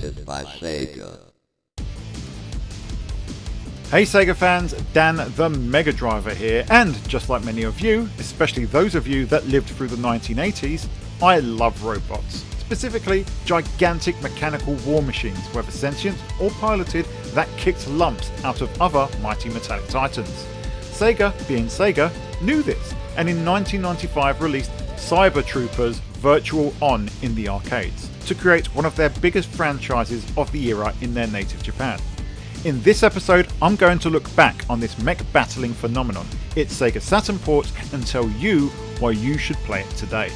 created by Sega. Hey Sega fans, Dan the Mega Driver here, and just like many of you, especially those of you that lived through the 1980s, I love robots. Specifically, gigantic mechanical war machines, whether sentient or piloted, that kicked lumps out of other mighty metallic titans. Sega, being Sega, knew this, and in 1995 released Cyber Troopers Virtual On in the arcades, to create one of their biggest franchises of the era in their native Japan. In this episode, I'm going to look back on this mech battling phenomenon, its Sega Saturn port, and tell you why you should play it today.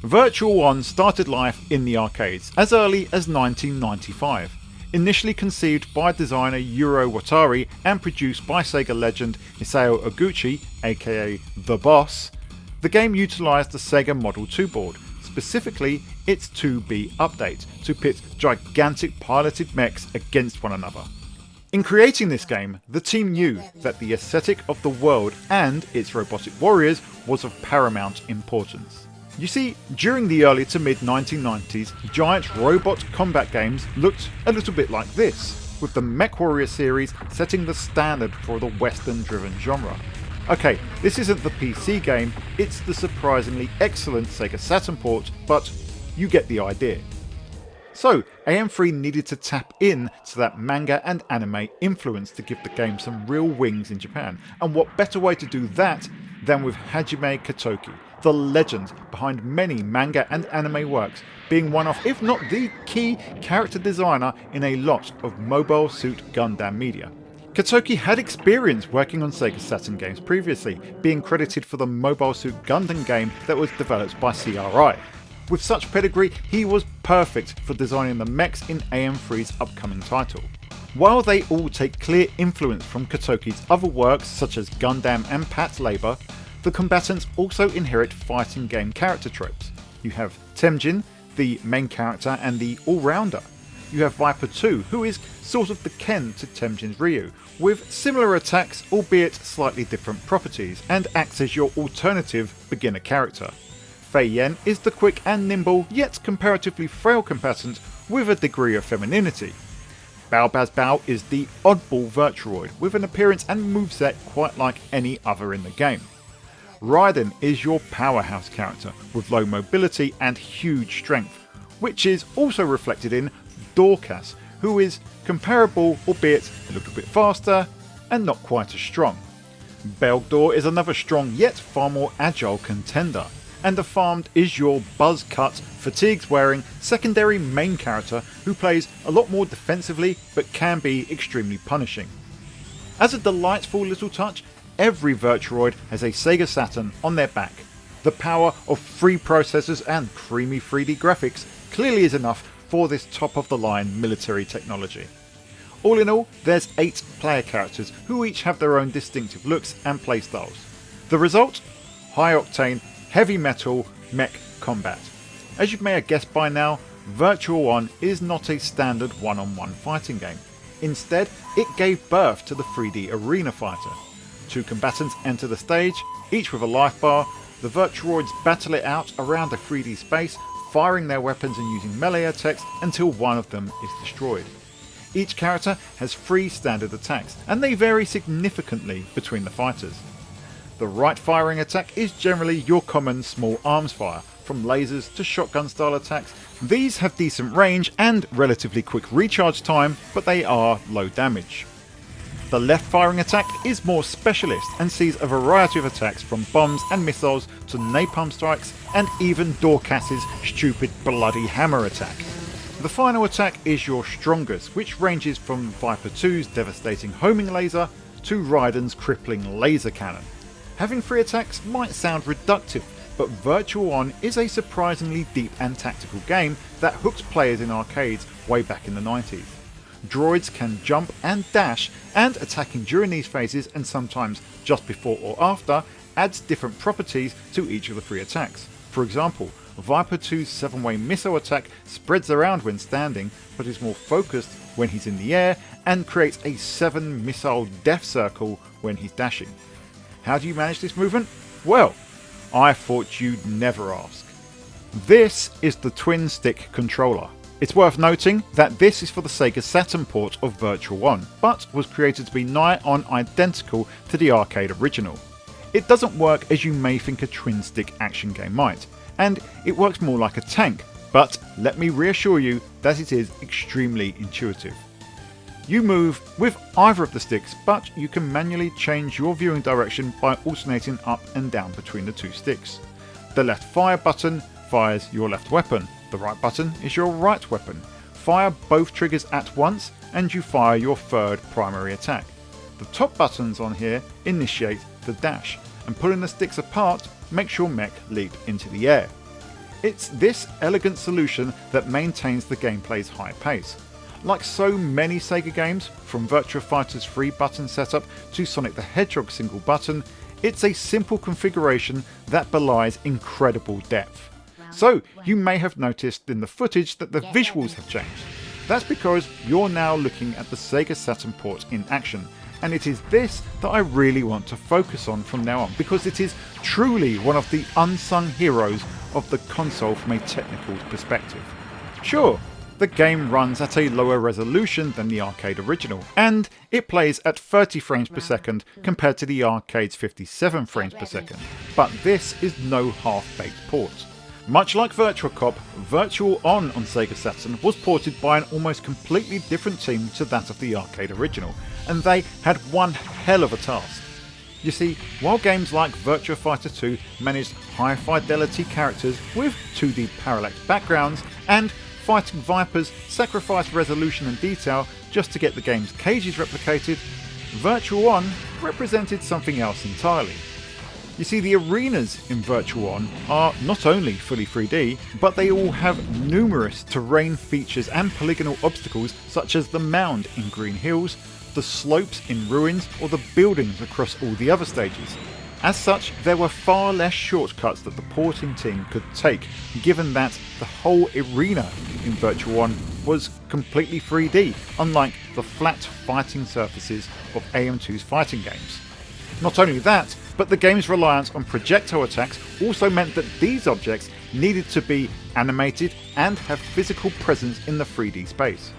Virtual On started life in the arcades as early as 1995. Initially conceived by designer Yuro Watari and produced by Sega legend Isao Oguchi, aka The Boss, the game utilised the Sega Model 2 board, specifically its 2B update, to pit gigantic piloted mechs against one another. In creating this game, the team knew that the aesthetic of the world and its robotic warriors was of paramount importance. You see, during the early to mid 1990s, giant robot combat games looked a little bit like this, with the MechWarrior series setting the standard for the Western-driven genre. Okay, this isn't the PC game, it's the surprisingly excellent Sega Saturn port, but you get the idea. So, AM3 needed to tap in to that manga and anime influence to give the game some real wings in Japan, and what better way to do that than with Hajime Katoki, the legend behind many manga and anime works, being one of, if not the key character designer in a lot of Mobile Suit Gundam media. Katoki had experience working on Sega Saturn games previously, being credited for the Mobile Suit Gundam game that was developed by CRI. With such pedigree, he was perfect for designing the mechs in AM3's upcoming title. While they all take clear influence from Katoki's other works such as Gundam and Patlabor, the combatants also inherit fighting game character tropes. You have Temjin, the main character and the all-rounder. You have Viper 2, who is sort of the Ken to Temjin's Ryu, with similar attacks albeit slightly different properties, and acts as your alternative beginner character. Fei Yen is the quick and nimble yet comparatively frail combatant with a degree of femininity. Bao Baz Bao is the oddball Virtuoid with an appearance and moveset quite like any other in the game. Raiden is your powerhouse character with low mobility and huge strength, which is also reflected in Dorcas, who is comparable albeit a little bit faster and not quite as strong. Belgdor is another strong yet far more agile contender, and the Farmed is your buzz-cut, fatigues-wearing secondary main character who plays a lot more defensively but can be extremely punishing. As a delightful little touch, every Virtuoid has a Sega Saturn on their back. The power of 3 processors and creamy 3D graphics clearly is enough for this top-of-the-line military technology. All in all, there's 8 player characters who each have their own distinctive looks and playstyles. The result? High-octane, heavy metal mech combat. As you may have guessed by now, Virtual On is not a standard one-on-one fighting game. Instead, it gave birth to the 3D arena fighter. 2 combatants enter the stage, each with a life bar. The Virtuoids battle it out around a 3D space, firing their weapons and using melee attacks until one of them is destroyed. Each character has 3 standard attacks, and they vary significantly between the fighters. The right firing attack is generally your common small arms fire, from lasers to shotgun style attacks. These have decent range and relatively quick recharge time, but they are low damage. The left firing attack is more specialist and sees a variety of attacks from bombs and missiles to napalm strikes and even Dorcas's stupid bloody hammer attack. The final attack is your strongest, which ranges from Viper 2's devastating homing laser to Raiden's crippling laser cannon. Having 3 attacks might sound reductive, but Virtual On is a surprisingly deep and tactical game that hooked players in arcades way back in the 90s. Droids can jump and dash, and attacking during these phases and sometimes just before or after adds different properties to each of the 3 attacks. For example, Viper 2's 7-way missile attack spreads around when standing, but is more focused when he's in the air and creates a 7 missile death circle when he's dashing. How do you manage this movement? Well, I thought you'd never ask. This is the twin stick controller. It's worth noting that this is for the Sega Saturn port of Virtual 1, but was created to be nigh on identical to the arcade original. It doesn't work as you may think a twin stick action game might, and it works more like a tank, but let me reassure you that it is extremely intuitive. You move with either of the sticks, but you can manually change your viewing direction by alternating up and down between the two sticks. The left fire button fires your left weapon, the right button is your right weapon. Fire both triggers at once and you fire your third primary attack. The top buttons on here initiate the dash, and pulling the sticks apart makes your mech leap into the air. It's this elegant solution that maintains the gameplay's high pace. Like so many Sega games, from Virtua Fighter's 3-button setup to Sonic the Hedgehog single button, it's a simple configuration that belies incredible depth. So you may have noticed in the footage that the visuals have changed. That's because you're now looking at the Sega Saturn port in action, and it is this that I really want to focus on from now on, because it is truly one of the unsung heroes of the console from a technical perspective. Sure, the game runs at a lower resolution than the arcade original, and it plays at 30 frames per second compared to the arcade's 57 frames per second, but this is no half-baked port. Much like Virtua Cop, Virtual On Sega Saturn was ported by an almost completely different team to that of the arcade original, and they had one hell of a task. You see, while games like Virtua Fighter 2 managed high fidelity characters with 2D parallax backgrounds, and Fighting Vipers sacrificed resolution and detail just to get the game's cages replicated, Virtual On represented something else entirely. You see, the arenas in Virtual On are not only fully 3D, but they all have numerous terrain features and polygonal obstacles such as the mound in Green Hills, the slopes in Ruins, or the buildings across all the other stages. As such, there were far less shortcuts that the porting team could take, given that the whole arena in Virtual On was completely 3D, unlike the flat fighting surfaces of AM2's fighting games. Not only that, but the game's reliance on projectile attacks also meant that these objects needed to be animated and have physical presence in the 3D space.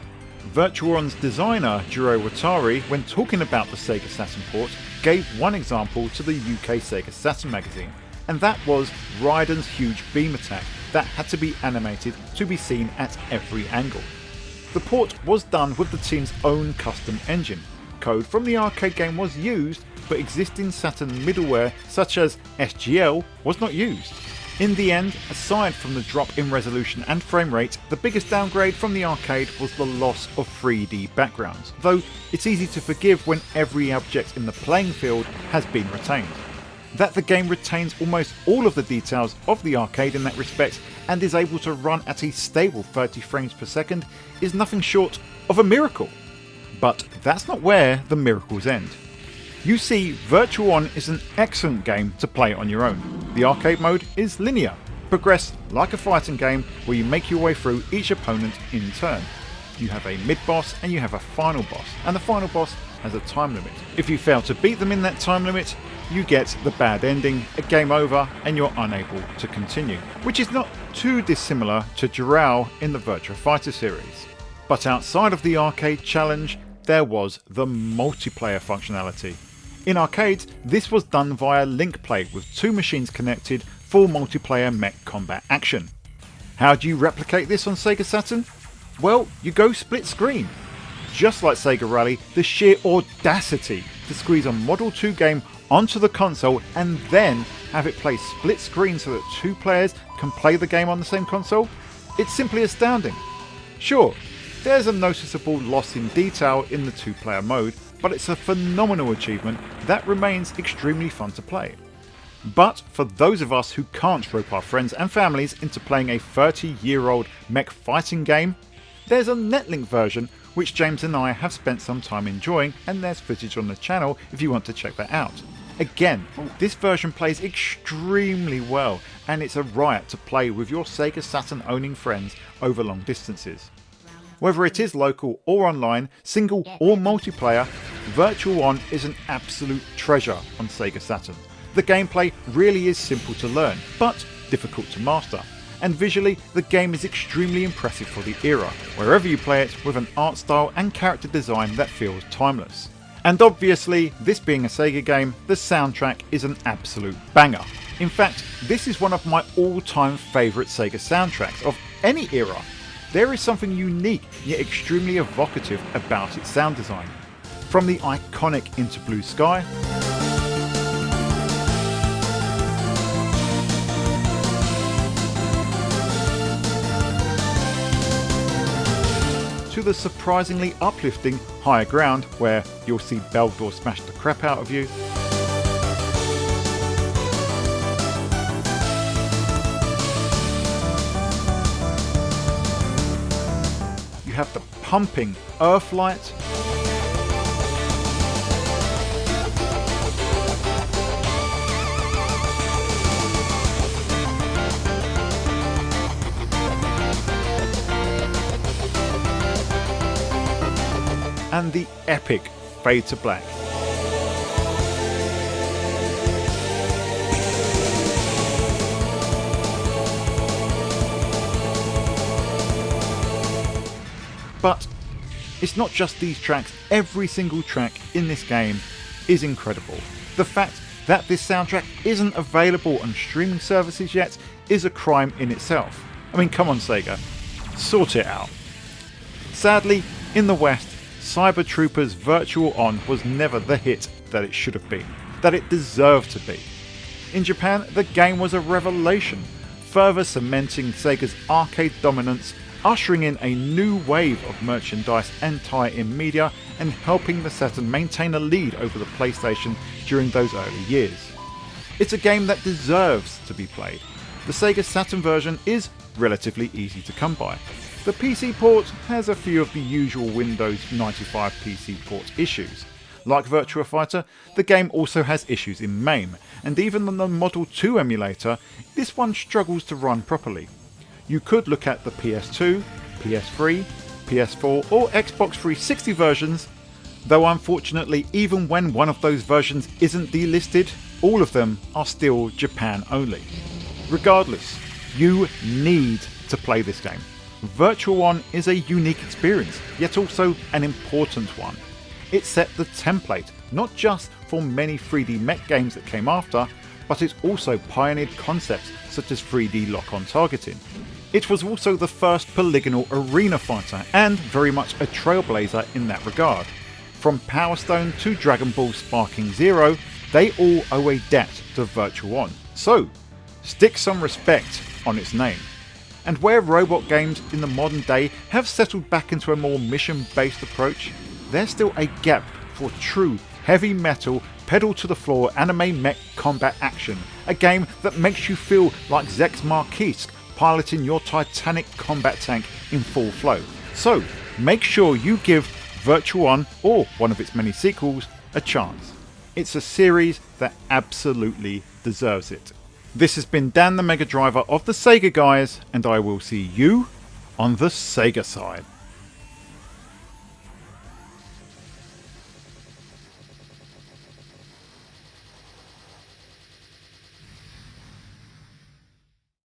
Virtual On's designer, Jiro Watari, when talking about the Sega Saturn port, gave one example to the UK Sega Saturn magazine, and that was Raiden's huge beam attack that had to be animated to be seen at every angle. The port was done with the team's own custom engine. Code from the arcade game was used, but existing Saturn middleware such as SGL was not used. In the end, aside from the drop in resolution and frame rate, the biggest downgrade from the arcade was the loss of 3D backgrounds, though it's easy to forgive when every object in the playing field has been retained. That the game retains almost all of the details of the arcade in that respect and is able to run at a stable 30 frames per second is nothing short of a miracle. But that's not where the miracles end. You see, Virtual On is an excellent game to play on your own. The arcade mode is linear, progress like a fighting game where you make your way through each opponent in turn. You have a mid-boss and you have a final boss, and the final boss has a time limit. If you fail to beat them in that time limit, you get the bad ending, a game over, and you're unable to continue, which is not too dissimilar to Jirao in the Virtua Fighter series. But outside of the arcade challenge, there was the multiplayer functionality. In arcades, this was done via link play with two machines connected for multiplayer mech combat action. How do you replicate this on Sega Saturn? Well, you go split screen. Just like Sega Rally, the sheer audacity to squeeze a Model 2 game onto the console and then have it play split screen so that two players can play the game on the same console? It's simply astounding. Sure, there's a noticeable loss in detail in the two-player mode, but it's a phenomenal achievement that remains extremely fun to play. But for those of us who can't rope our friends and families into playing a 30-year-old mech fighting game, there's a Netlink version which James and I have spent some time enjoying, and there's footage on the channel if you want to check that out. Again, this version plays extremely well, and it's a riot to play with your Sega Saturn owning friends over long distances. Whether it is local or online, single or multiplayer, Virtual On is an absolute treasure on Sega Saturn. The gameplay really is simple to learn, but difficult to master, and visually the game is extremely impressive for the era, wherever you play it, with an art style and character design that feels timeless. And obviously, this being a Sega game, the soundtrack is an absolute banger. In fact, this is one of my all-time favourite Sega soundtracks of any era. There is something unique yet extremely evocative about its sound design. From the iconic Into Blue Sky, to the surprisingly uplifting Higher Ground, where you'll see Beldor smash the crap out of you, you have the pumping Earthlight, and the epic Fade to Black. But it's not just these tracks, every single track in this game is incredible. The fact that this soundtrack isn't available on streaming services yet is a crime in itself. I mean, come on Sega, sort it out. Sadly, in the West, Cyber Troopers Virtual On was never the hit that it should have been, that it deserved to be. In Japan, the game was a revelation, further cementing Sega's arcade dominance, ushering in a new wave of merchandise and tie-in media, and helping the Saturn maintain a lead over the PlayStation during those early years. It's a game that deserves to be played. The Sega Saturn version is relatively easy to come by. The PC port has a few of the usual Windows 95 PC port issues. Like Virtua Fighter, the game also has issues in MAME, and even on the Model 2 emulator, this one struggles to run properly. You could look at the PS2, PS3, PS4 or Xbox 360 versions, though unfortunately even when one of those versions isn't delisted, all of them are still Japan only. Regardless, you need to play this game. Virtual On is a unique experience, yet also an important one. It set the template, not just for many 3D mech games that came after, but it also pioneered concepts such as 3D lock-on targeting. It was also the first polygonal arena fighter, and very much a trailblazer in that regard. From Power Stone to Dragon Ball Sparking Zero, they all owe a debt to Virtual On, so stick some respect on its name. And where robot games in the modern day have settled back into a more mission-based approach, there's still a gap for true heavy metal, pedal to the floor anime mech combat action, a game that makes you feel like Zex Marquise piloting your titanic combat tank in full flow. So make sure you give Virtual On, or one of its many sequels, a chance. It's a series that absolutely deserves it. This has been Dan the Mega Driver of the Sega Guys, and I will see you on the Sega side.